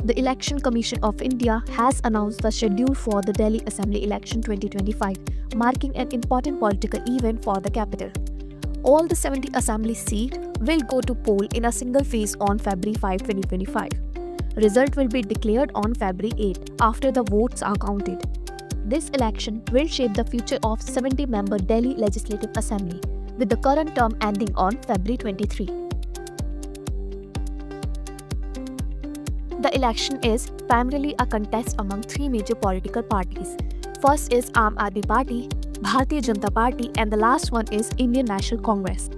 The Election Commission of India has announced the schedule for the Delhi Assembly Election 2025, marking an important political event for the capital. All the 70 assembly seats will go to poll in a single phase on February 5, 2025. Result will be declared on February 8 after the votes are counted. This election will shape the future of 70-member Delhi Legislative Assembly, with the current term ending on February 23. The election is primarily a contest among three major political parties. First is Aam Aadmi Party, Bharatiya Janata Party, and the last one is Indian National Congress.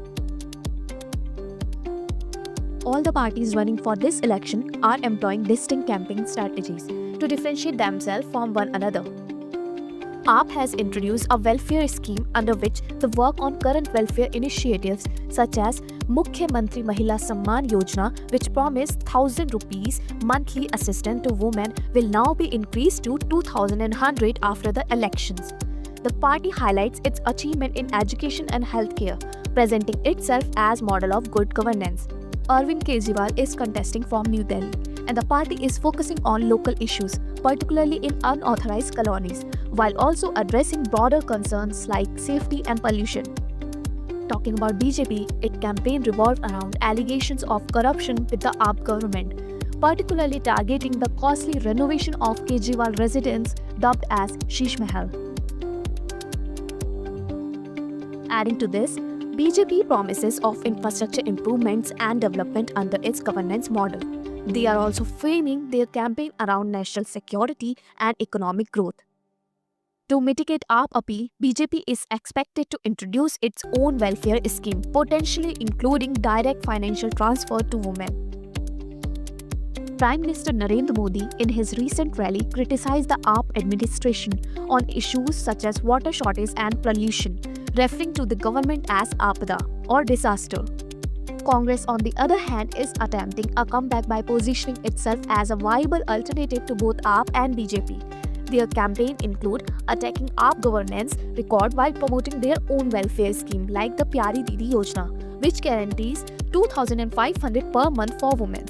All the parties running for this election are employing distinct campaign strategies to differentiate themselves from one another. AAP has introduced a welfare scheme under which the work on current welfare initiatives such as Mukhyamantri Mahila Samman Yojana, which promised 1,000 rupees monthly assistance to women, will now be increased to 2,100 after the elections. The party highlights its achievement in education and healthcare, presenting itself as model of good governance. Arvind Kejriwal is contesting from New Delhi, and the party is focusing on local issues, particularly in unauthorized colonies, while also addressing broader concerns like safety and pollution. Talking about BJP, its campaign revolved around allegations of corruption with the AAP government, particularly targeting the costly renovation of Kejriwal residence dubbed as Sheesh Mahal. Adding to this, BJP promises of infrastructure improvements and development under its governance model. They are also framing their campaign around national security and economic growth. To mitigate AAP appeal, BJP is expected to introduce its own welfare scheme, potentially including direct financial transfer to women. Prime Minister Narendra Modi, in his recent rally, criticized the AAP administration on issues such as water shortage and pollution, referring to the government as Aapada or disaster. Congress, on the other hand, is attempting a comeback by positioning itself as a viable alternative to both AAP and BJP. Their campaign include attacking AAP governance record while promoting their own welfare scheme like the Pyari Didi Yojana, which guarantees 2,500 per month for women.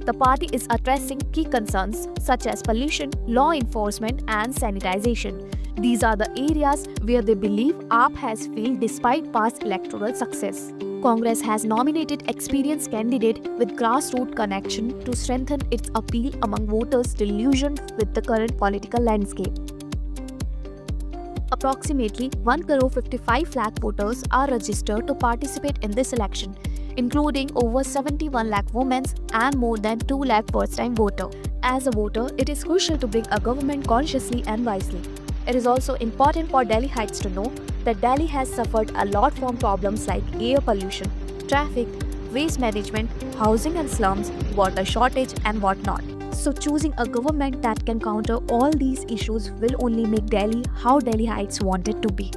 The party is addressing key concerns such as pollution, law enforcement, and sanitization. These are the areas where they believe AAP has failed despite past electoral success. Congress has nominated experienced candidate with grassroots connection to strengthen its appeal among voters disillusioned with the current political landscape. Approximately 1.55 lakh voters are registered to participate in this election, including over 71 lakh women and more than 2 lakh first-time voters. As a voter, it is crucial to bring a government consciously and wisely. It is also important for Delhiites to know that Delhi has suffered a lot from problems like air pollution, traffic, waste management, housing and slums, water shortage, and whatnot. So choosing a government that can counter all these issues will only make Delhi how Delhiites want it to be.